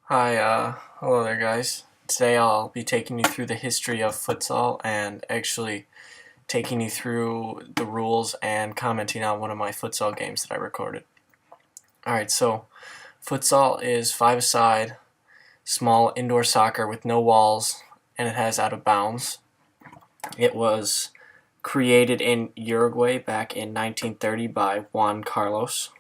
Hi, hello there guys. Today I'll be taking you through the history of futsal and actually taking you through the rules and commenting on one of my futsal games that I recorded. Alright, so futsal is five-a-side, small indoor soccer with no walls, and it has out of bounds. It was created in Uruguay back in 1930 by Juan Carlos.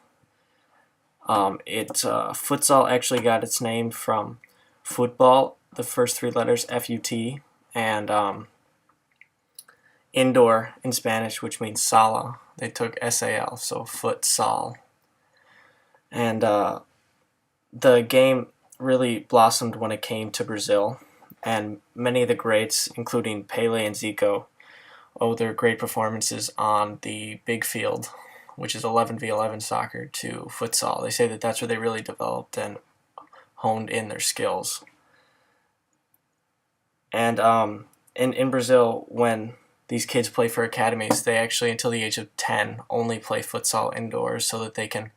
Futsal actually got its name from football, the first three letters FUT, and indoor in Spanish, which means sala. They took SAL, so futsal. And the game really blossomed when it came to Brazil, and many of the greats, including Pele and Zico, owe their great performances on the big field, which is 11v11 soccer, to futsal. They say that that's where they really developed and honed in their skills. And in Brazil, when these kids play for academies, they actually, until the age of 10, only play futsal indoors so that they can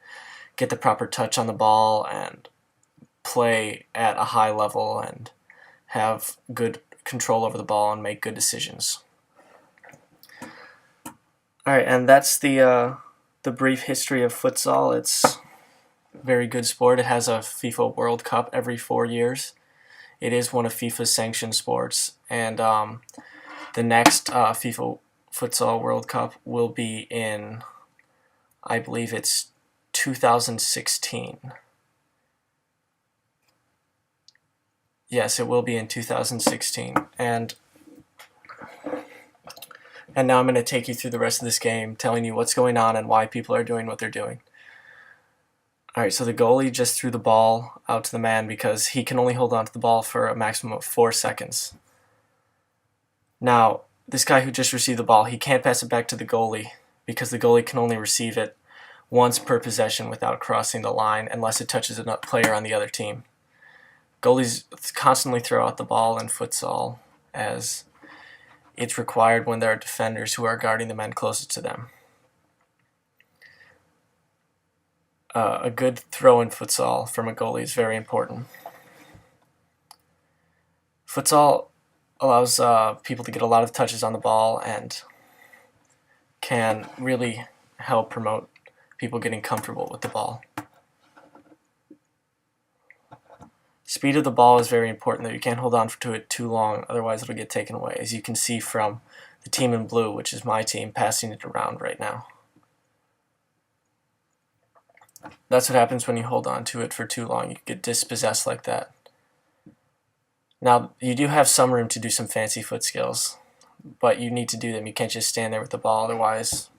get the proper touch on the ball and play at a high level and have good control over the ball and make good decisions. All right, and that's the brief history of futsal. It's a very good sport. It has a FIFA World Cup every 4 years. It is one of FIFA's sanctioned sports, and the next FIFA Futsal World Cup will be in, I believe it's 2016. Yes, it will be in 2016, and now I'm going to take you through the rest of this game, telling you what's going on and why people are doing what they're doing. Alright, so the goalie just threw the ball out to the man because he can only hold on to the ball for a maximum of 4 seconds. Now, this guy who just received the ball, he can't pass it back to the goalie because the goalie can only receive it once per possession without crossing the line unless it touches a player on the other team. Goalies constantly throw out the ball in futsal as it's required when there are defenders who are guarding the men closest to them. A good throw in futsal from a goalie is very important. Futsal allows people to get a lot of touches on the ball and can really help promote people getting comfortable with the ball. Speed of the ball is very important, though. You can't hold on to it too long, otherwise it'll get taken away, as you can see from the team in blue, which is my team, passing it around right now. That's what happens when you hold on to it for too long. You get dispossessed like that. Now, you do have some room to do some fancy foot skills, but you need to do them. You can't just stand there with the ball, otherwise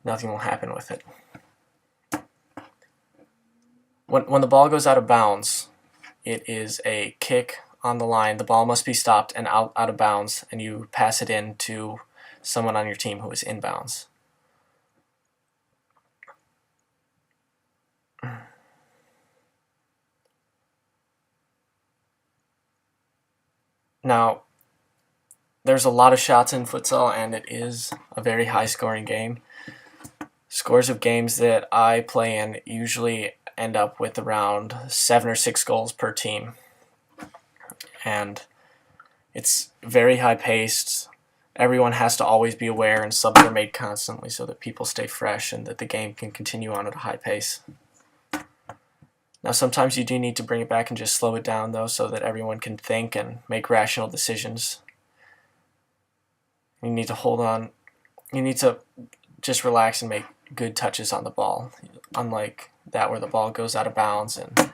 nothing will happen with it. When the ball goes out of bounds, it is a kick on the line. The ball must be stopped and out of bounds, and you pass it in to someone on your team who is inbounds. Now, there's a lot of shots in futsal, and it is a very high-scoring game. Scores of games that I play in usually end up with around 7 or 6 goals per team. And it's very high-paced. Everyone has to always be aware, and subs are made constantly so that people stay fresh and that the game can continue on at a high pace. Now, sometimes you do need to bring it back and just slow it down, though, so that everyone can think and make rational decisions. You need to hold on. You need to just relax and make good touches on the ball, unlike that where the ball goes out of bounds and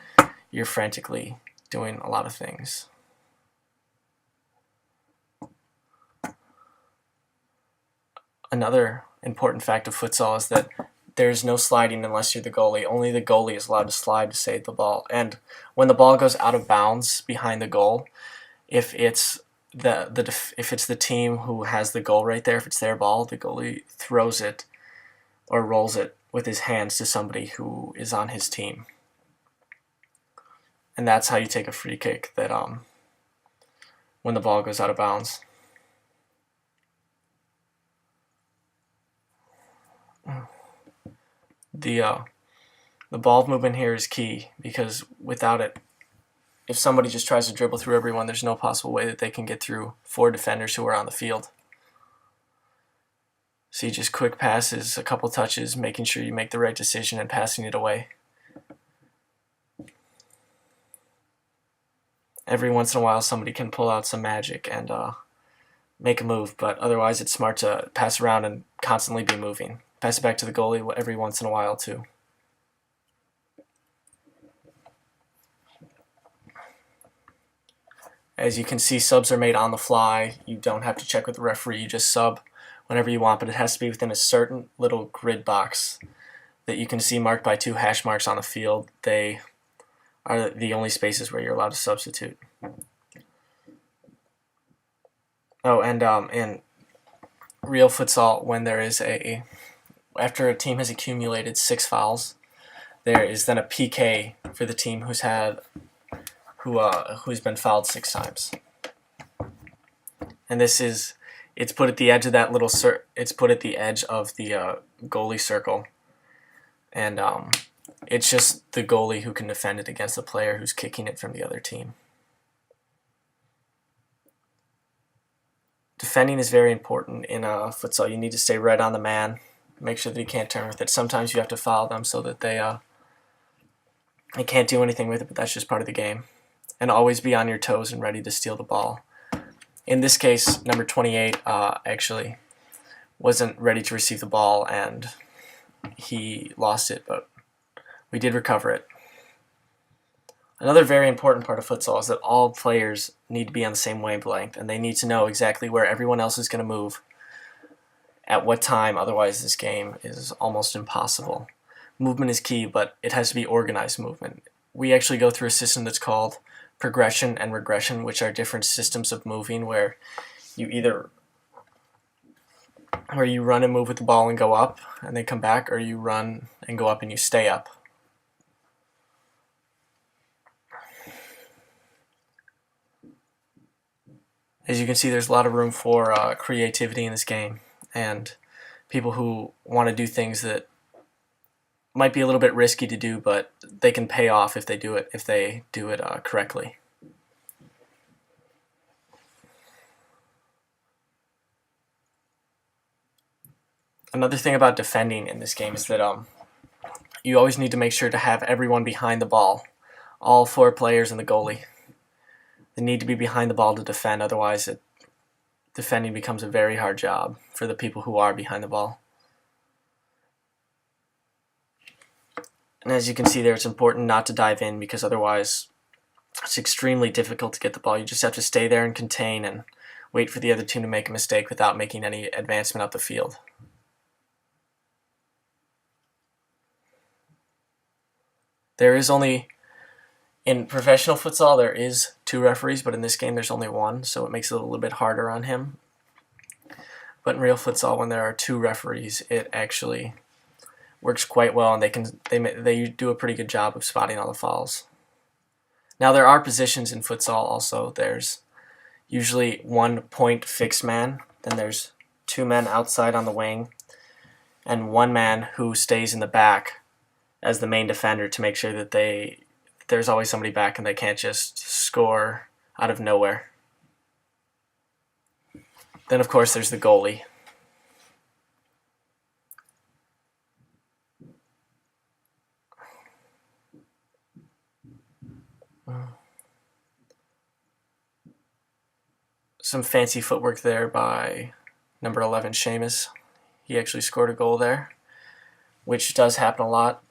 you're frantically doing a lot of things. Another important fact of futsal is that there's no sliding unless you're the goalie. Only the goalie is allowed to slide to save the ball. And when the ball goes out of bounds behind the goal, if it's the team who has the goal right there, if it's their ball, the goalie throws it or rolls it with his hands to somebody who is on his team. And that's how you take a free kick, that when the ball goes out of bounds. The ball movement here is key, because without it, if somebody just tries to dribble through everyone, there's no possible way that they can get through 4 defenders who are on the field. See, just quick passes, a couple touches, making sure you make the right decision and passing it away. Every once in a while somebody can pull out some magic and make a move, but otherwise it's smart to pass around and constantly be moving. Pass it back to the goalie every once in a while too. As you can see, subs are made on the fly. You don't have to check with the referee, you just sub whenever you want, but it has to be within a certain little grid box that you can see marked by 2 hash marks on the field. They are the only spaces where you're allowed to substitute. Oh, and in real futsal, when there is after a team has accumulated 6 fouls, there is then a PK for the team who's been fouled 6 times. And it's put at the edge of that little it's put at the edge of the goalie circle, and it's just the goalie who can defend it against the player who's kicking it from the other team. Defending is very important in futsal. You need to stay right on the man, make sure that he can't turn with it. Sometimes you have to foul them so that they can't do anything with it, but that's just part of the game. And always be on your toes and ready to steal the ball. In this case, number 28 actually wasn't ready to receive the ball and he lost it, but we did recover it. Another very important part of futsal is that all players need to be on the same wavelength, and they need to know exactly where everyone else is going to move at what time, otherwise this game is almost impossible. Movement is key, but it has to be organized movement. We actually go through a system that's called progression and regression, which are different systems of moving where you run and move with the ball and go up and then come back, or you run and go up and you stay up. As you can see, there's a lot of room for creativity in this game, and people who want to do things that might be a little bit risky to do, but they can pay off if they do it correctly. Another thing about defending in this game is that you always need to make sure to have everyone behind the ball, all 4 players and the goalie. They need to be behind the ball to defend, otherwise defending becomes a very hard job for the people who are behind the ball. And as you can see there, it's important not to dive in, because otherwise it's extremely difficult to get the ball. You just have to stay there and contain and wait for the other team to make a mistake without making any advancement up the field. In professional futsal, there is 2 referees, but in this game there's only 1, so it makes it a little bit harder on him. But in real futsal, when there are 2 referees, it actually works quite well, and they do a pretty good job of spotting all the fouls. Now, there are positions in futsal also. There's usually 1 point fixed man, then there's 2 men outside on the wing, and 1 man who stays in the back as the main defender to make sure that there's always somebody back and they can't just score out of nowhere. Then, of course, there's the goalie. Some fancy footwork there by number 11, Seamus. He actually scored a goal there, which does happen a lot.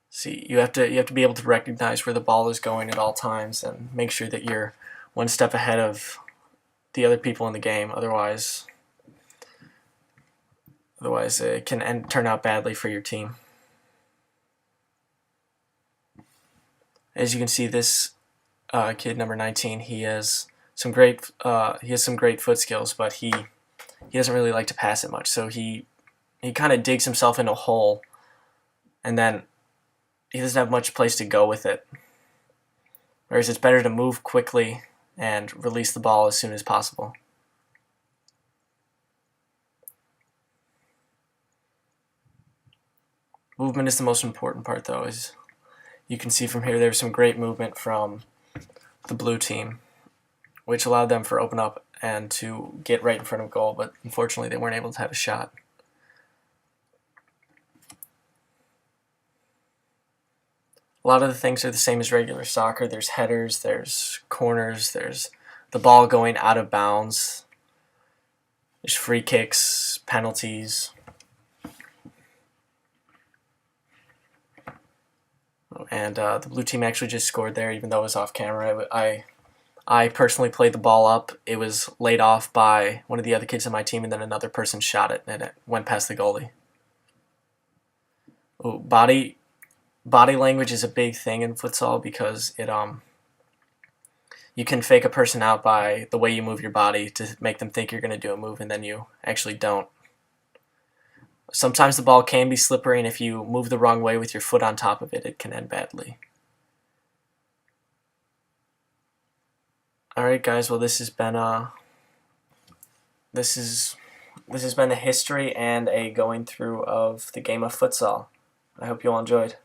See, you have to be able to recognize where the ball is going at all times and make sure that you're 1 step ahead of the other people in the game. Otherwise it can turn out badly for your team. As you can see, this kid, number 19, he has some great foot skills, but he doesn't really like to pass it much. So he kind of digs himself in a hole, and then he doesn't have much place to go with it. Whereas it's better to move quickly and release the ball as soon as possible. Movement is the most important part, though. As you can see from here, there's some great movement from the blue team, which allowed them for open up and to get right in front of goal, but unfortunately they weren't able to have a shot. A lot of the things are the same as regular soccer. There's headers, there's corners, there's the ball going out of bounds, there's free kicks, penalties. And the blue team actually just scored there, even though it was off camera. I personally played the ball up. It was laid off by one of the other kids on my team, and then another person shot it, and it went past the goalie. Ooh, body language is a big thing in futsal because you can fake a person out by the way you move your body to make them think you're going to do a move, and then you actually don't. Sometimes the ball can be slippery, and if you move the wrong way with your foot on top of it, it can end badly. Alright guys, well this has been the history and a going through of the game of futsal. I hope you all enjoyed.